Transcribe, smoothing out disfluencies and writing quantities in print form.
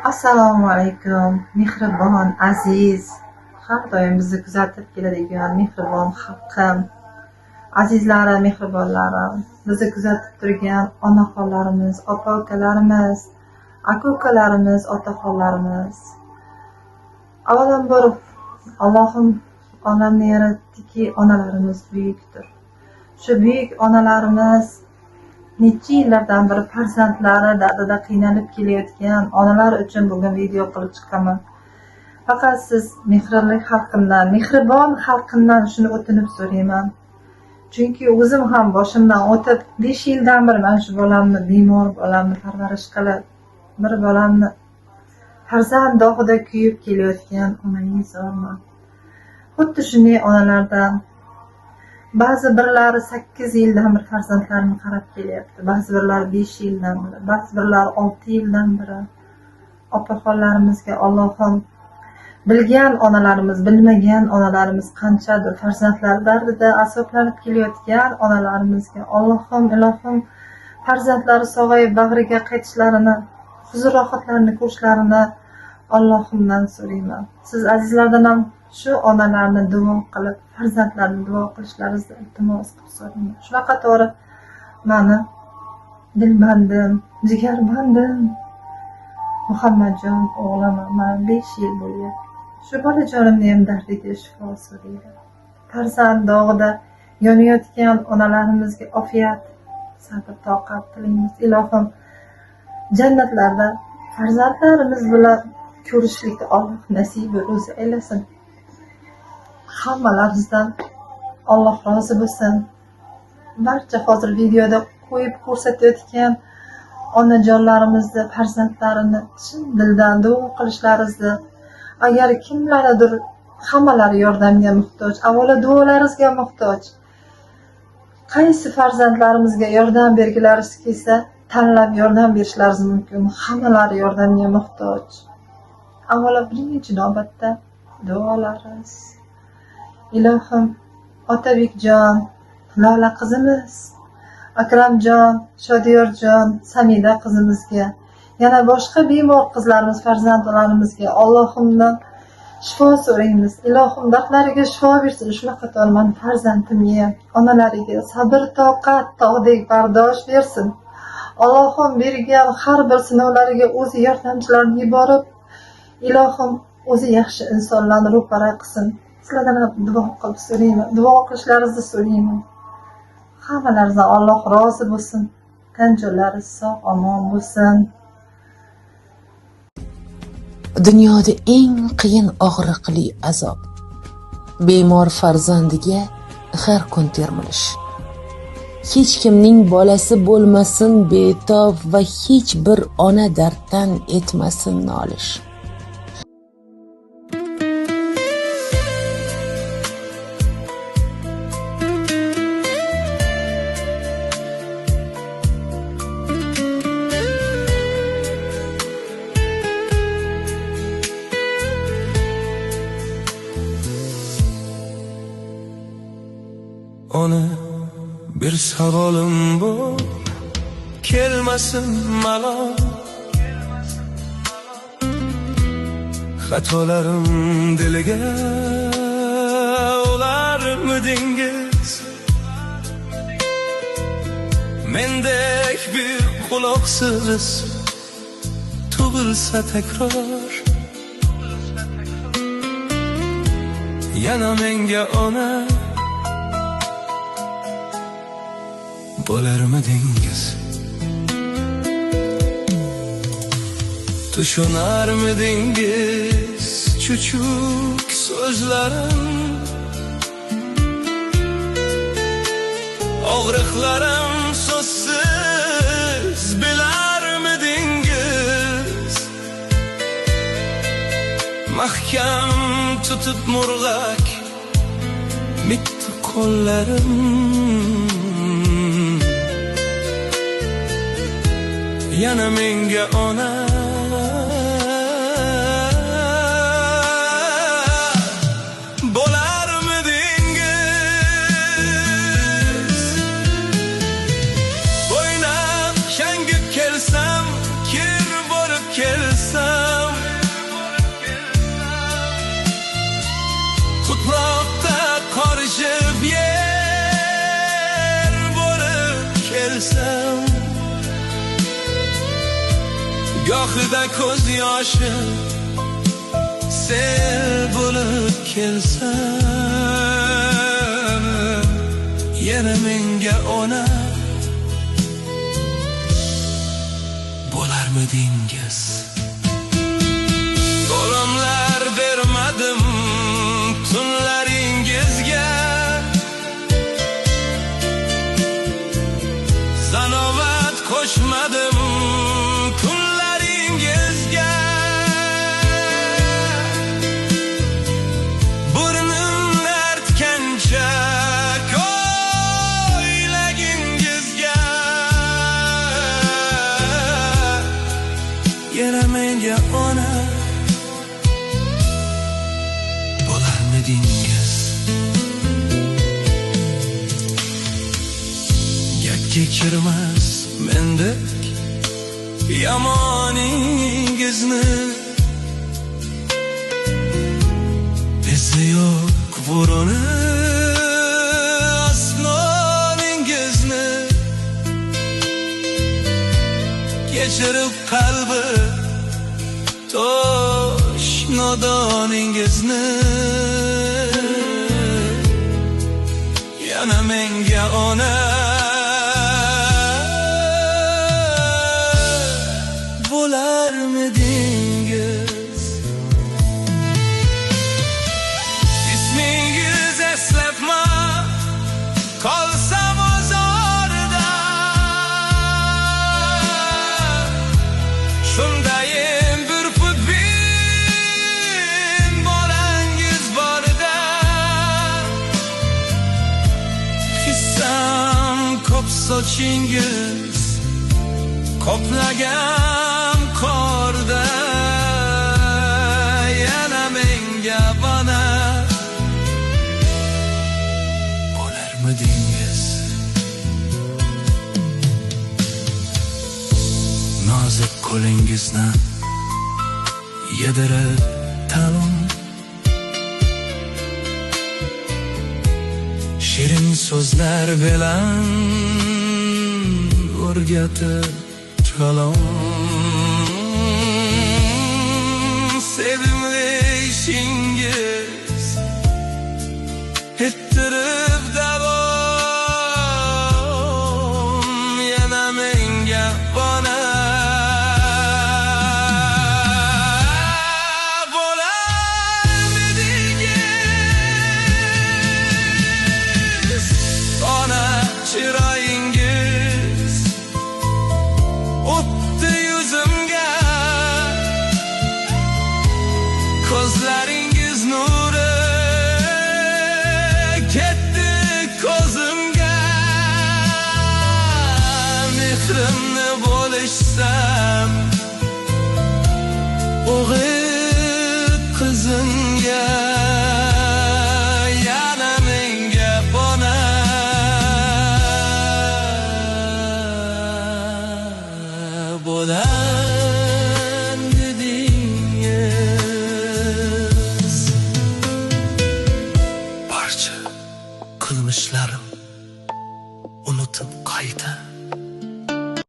Assalomu alaykum, mehribon, aziz, har doim bizni kuzatib keladigan mehribon xalqim, azizlarim, mehribonlarim, bizni kuzatib turgan onaxonlarimiz, opa-ukalarimiz, aka-ukalarimiz, otaxonlarimiz. Avvalambor Allohim olamni yaratdiki, onalarimiz buyukdir. Shu buyuk onalarimiz necha yillardan beri farzandlari dardida qiynalib kelayotgan onalar uchun bugun video qilib chiqaman. Faqat siz mehrli xalqimdan, mehribon xalqimdan shuni o'tinib so'rayman. Chunki o'zim ham boshimdan o'tib 5 yildan beri mana shu bolamni, bemor bolamni parvarish qilib, bir bolamni farzand dog'ida kuyib kelayotgan onangiz borman. Xuddi shunday onalardan ba'zi birlari 8 yildan bir farzandlarini qarab kelyapti, ba'zi birlari 5 yildan beri, ba'zi birlari 6 yildan beri. Opaxonlarimizga Allohim bilgan onalarimiz, bilmagan onalarimiz qanchadir farzandlar dardida azoblanib kelayotgan onalarimizga Allohim, ilohim farzandlari sog'ayib bag'riga qaytishlarini, huzur rohatlarini ko'rishlarini Allohimdan so'rayman. Siz azizlardan ham shu onalarni duo qilib, farzandlarni duo qilishlaringizni iltimos qilib so'rayman. Shunaqa to'g'ri mani dilbandim, jigarbandim Muhammadjon o'g'lim, mana 5 yil bo'lyapti. Shu bolajonimni ham dardiga shifo so'raydi. Farzand dog'ida yonayotgan onalarimizga ofiyat, sabr, toqat tilaymiz. Ilohim jannatlarda farzandlarimiz bilan ko'rishlikni Alloh nasibi o'zi aylasin. Hammalaringizdan Alloh rozi bo'lsin. Barcha hozir videoda qo'yib ko'rsatayotgan onajonlarimizni farzandlarini chin dildan duo qilishlaringizni, agar kimlardir hammalari yordamga muhtoj, avvalo duolaringizga muhtoj. Qaysi farzandlarimizga yordam bergilaringiz kelsa, tanlab yordam berishlaringiz mumkin. Hammalari yordamga muhtoj. Avvalo birinchi navbatda duolaringiz. Ilohim Otabekjon, Lola qizimiz, Akramjon, Shodiyorjon, Samida qizimizga, yana boshqa bemor qizlarimiz, farzandlarimizga Allohimdan shifo so'raymiz. Ilohim dardlariga shifo bersin. Shunaqa to'g'ri farzandimga, onalariga sabr, toqat, tog'dek bardosh bersin. Allohim bergan har bir sinovlariga o'zi yordamchilarni yuborib, ilohim o'zi yaxshi insonlarni ro'para qilsin. Sizlardan ham duo qilib so'rayman, duo qilishlaringizni so'rayman. Hammalaringizdan Alloh rozi bo'lsin. Tan joylaringiz sog' omon bo'lsin. Dunyoda eng qiyin og'riqli azob bemor farzandiga har kun termilish. Hech kimning bolasi bo'lmasin betob va hech bir ona darddan etmasin nolish. Ona bir savolim bor, kelmasin malol. Xatolarim diliga olarmidingiz? Mendek bir quloqsiz tug'ilsa takror, yana menga ona bo'larmidingiz? Tushunarmidingiz chuchuk so'zlarim? Og'riqlarim so'zsiz bilarmidingiz? Mahkam tutib murg'ak bitti qo'llarim, yana menga ona bo'larmidingiz? Bo'ynam shangib kelsam, kir borib kelsam, gohida ko'z yoshim sel bo'lib kelsa, yana menga ona bo'larmidingiz? Qo'limlar bermadim tunlaringizga, zanovat qo'shmadim kunlaringizga. Burnimni artgancha ko'ylagingizga, yana menga ona bo'larmidingiz? Kechirmas mendek yomoningizni, izi yo'q buruni osmoningizni, kechirib qalbi tosh nodoningizni, yana menga ona bo'larmidingiz? İsmingiz eslepma qolsam ozorda, shundayim bir xudbin bolangiz borda. Hissam ko'p sochingiz qoplagan qorda, yana menga bana bo'larmidingiz? Nozik qo'lingizni yedirib talon, shirin so'zlar bilan o'rgatib kalon, sevimli ishingiz ettirib davom, yana menga bana bo'larmidingiz? Ona chiroyingiz o'tdi yuzimga, ko'zlaringiz nuri ketdi ko'zimga. Mehrimni bo'lishsam o'g'il qizimga, yana menga bona bo'lar.